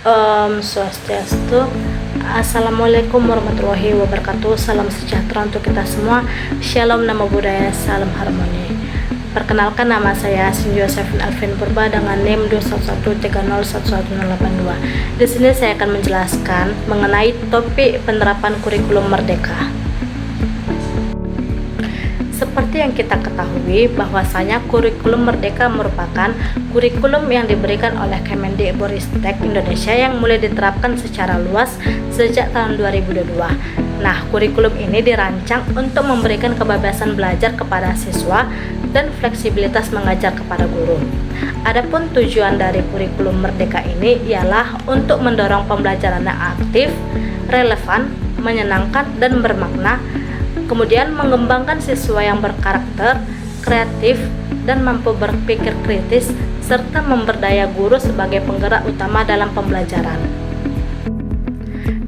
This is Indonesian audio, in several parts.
Swastiastu. Assalamualaikum warahmatullahi wabarakatuh. Salam sejahtera untuk kita semua. Shalom, nama budaya, salam harmoni. Perkenalkan, nama saya Sinjo Sevin Alvin Purba dengan NIM 21130111082. Di sini saya akan menjelaskan mengenai topik penerapan kurikulum merdeka. Seperti yang kita ketahui bahwasanya kurikulum merdeka merupakan kurikulum yang diberikan oleh Kemendikbudristek Indonesia yang mulai diterapkan secara luas sejak tahun 2022. Nah, kurikulum ini dirancang untuk memberikan kebebasan belajar kepada siswa dan fleksibilitas mengajar kepada guru. Adapun tujuan dari kurikulum merdeka ini ialah untuk mendorong pembelajaran yang aktif, relevan, menyenangkan, dan bermakna, kemudian mengembangkan siswa yang berkarakter, kreatif, dan mampu berpikir kritis, serta memberdaya guru sebagai penggerak utama dalam pembelajaran.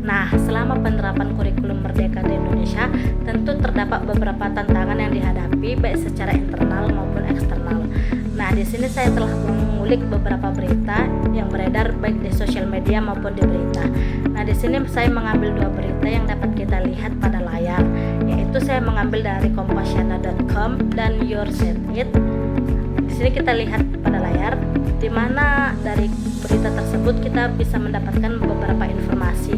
Nah, selama penerapan kurikulum merdeka di Indonesia, tentu terdapat beberapa tantangan yang dihadapi baik secara internal maupun eksternal. Nah, di sini saya telah mengulik beberapa berita yang beredar baik di sosial media maupun di berita. Nah, di sini saya mengambil dua berita yang dapat kita lihat pada layar, yaitu saya mengambil dari Kompasiana.com dan Your Set It. Di sini kita lihat pada layar, di mana dari berita tersebut kita bisa mendapatkan beberapa informasi,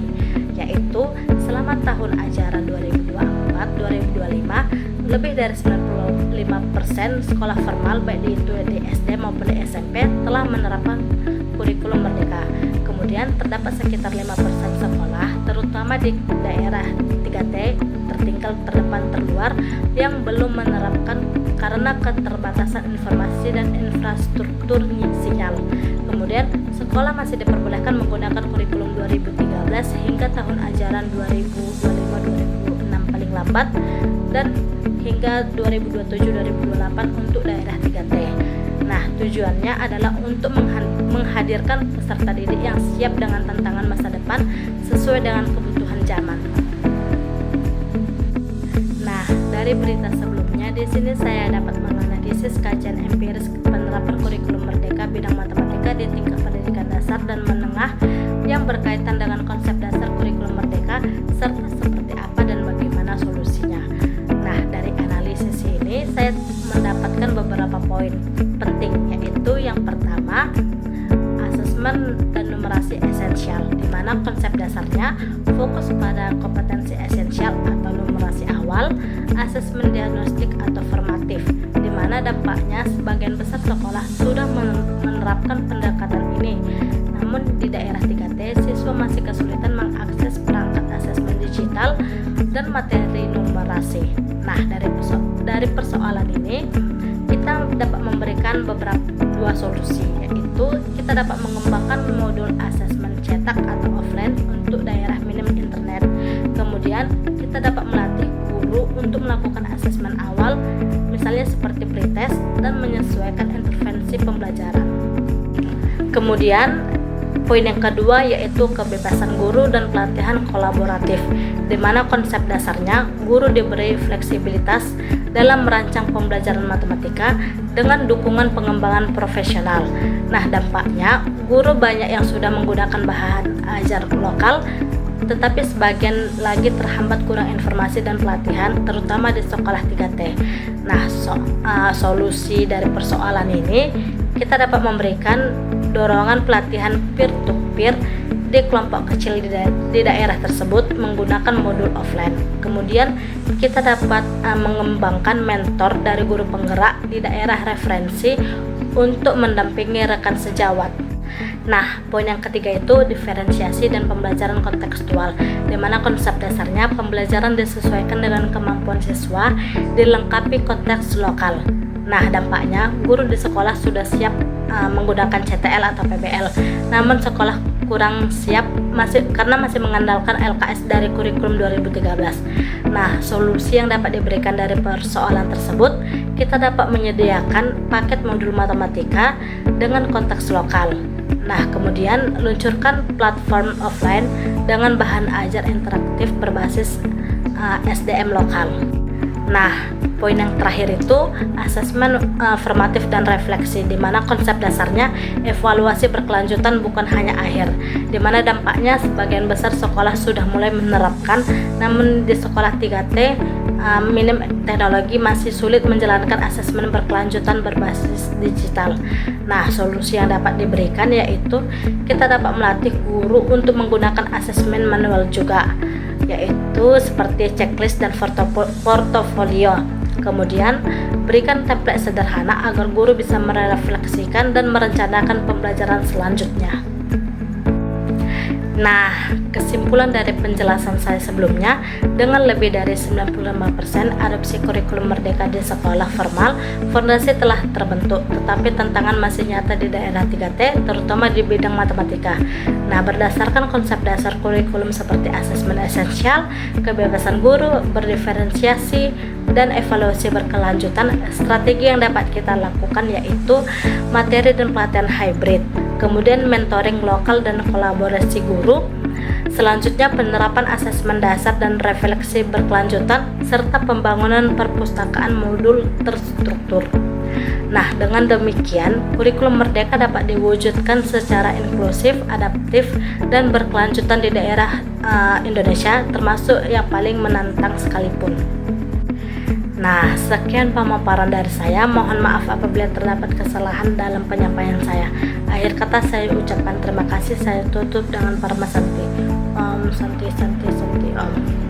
yaitu selama tahun ajaran 2024-2025 lebih dari 95% sekolah formal baik di SD maupun di SMP telah menerapkan kurikulum merdeka. Kemudian terdapat sekitar 5% sekolah, terutama di daerah 3T, tertinggal, terdepan, terluar, yang belum menerapkan karena keterbatasan informasi dan infrastruktur sinyal. Kemudian sekolah masih diperbolehkan menggunakan kurikulum 2013 hingga tahun ajaran 2025-2026 paling lambat, dan hingga 2027-2028 untuk daerah 3T. Nah, tujuannya adalah untuk menghadirkan peserta didik yang siap dengan tantangan masa depan sesuai dengan kebutuhan zaman. Nah, dari berita sebelumnya, di sini saya dapat menganalisis kajian empiris penerapan kurikulum merdeka bidang matematika di tingkat pendidikan dasar dan menengah yang berkaitan dengan konsep dasar kurikulum merdeka serta seperti apa dan bagaimana solusinya. Nah, dari analisis ini saya mendapatkan beberapa poin penting, yaitu yang pertama, asesmen dan numerasi esensial, di mana konsep dasarnya fokus pada kompetensi esensial atau numerasi awal, asesmen diagnostik atau formatif, di mana dampaknya sebagian besar sekolah sudah menerapkan pendekatan ini. Namun di daerah 3T, siswa masih kesulitan mengakses perangkat asesmen digital dan materi numerasi. Nah, dari persoalan ini kita dapat memberikan dua solusi, yaitu kita dapat mengembangkan modul asesmen cetak atau offline untuk daerah minim internet. Kemudian kita dapat melatih guru untuk melakukan asesmen awal, misalnya seperti pretest, dan menyesuaikan intervensi pembelajaran. Kemudian poin yang kedua yaitu kebebasan guru dan pelatihan kolaboratif, di mana konsep dasarnya guru diberi fleksibilitas dalam merancang pembelajaran matematika dengan dukungan pengembangan profesional. Nah, dampaknya guru banyak yang sudah menggunakan bahan ajar lokal, tetapi sebagian lagi terhambat kurang informasi dan pelatihan, terutama di sekolah 3T. Nah, solusi dari persoalan ini kita dapat memberikan dorongan pelatihan peer-to-peer di kelompok kecil di daerah tersebut menggunakan modul offline. Kemudian kita dapat mengembangkan mentor dari guru penggerak di daerah referensi untuk mendampingi rekan sejawat. Nah, poin yang ketiga itu diferensiasi dan pembelajaran kontekstual, di mana konsep dasarnya pembelajaran disesuaikan dengan kemampuan siswa, dilengkapi konteks lokal. Nah, dampaknya guru di sekolah sudah siap menggunakan CTL atau PBL, namun sekolah kurang siap karena masih mengandalkan LKS dari kurikulum 2013. Nah, solusi yang dapat diberikan dari persoalan tersebut, kita dapat menyediakan paket modul matematika dengan konteks lokal. Nah, kemudian luncurkan platform offline dengan bahan ajar interaktif berbasis SDM lokal. Nah, poin yang terakhir itu asesmen formatif dan refleksi, di mana konsep dasarnya evaluasi berkelanjutan bukan hanya akhir, di mana dampaknya sebagian besar sekolah sudah mulai menerapkan, namun di sekolah 3T minim teknologi masih sulit menjalankan asesmen berkelanjutan berbasis digital. Nah, solusi yang dapat diberikan yaitu kita dapat melatih guru untuk menggunakan asesmen manual juga, yaitu seperti checklist dan portofolio. Kemudian berikan template sederhana agar guru bisa merefleksikan dan merencanakan pembelajaran selanjutnya. Nah, kesimpulan dari penjelasan saya sebelumnya, dengan lebih dari 95% adopsi kurikulum merdeka di sekolah formal, fondasi telah terbentuk, tetapi tantangan masih nyata di daerah 3T, terutama di bidang matematika. Nah, berdasarkan konsep dasar kurikulum seperti asesmen esensial, kebebasan guru, berdiferensiasi, dan evaluasi berkelanjutan, strategi yang dapat kita lakukan yaitu materi dan pelatihan hybrid, kemudian mentoring lokal dan kolaborasi guru, selanjutnya penerapan asesmen dasar dan refleksi berkelanjutan, serta pembangunan perpustakaan modul terstruktur. Nah, dengan demikian, kurikulum merdeka dapat diwujudkan secara inklusif, adaptif, dan berkelanjutan di daerah Indonesia, termasuk yang paling menantang sekalipun. Nah, sekian pemaparan dari saya. Mohon maaf apabila terdapat kesalahan dalam penyampaian saya. Akhir kata saya ucapkan terima kasih. Saya tutup dengan Parma Santi. Om Santi Santi Santi Om.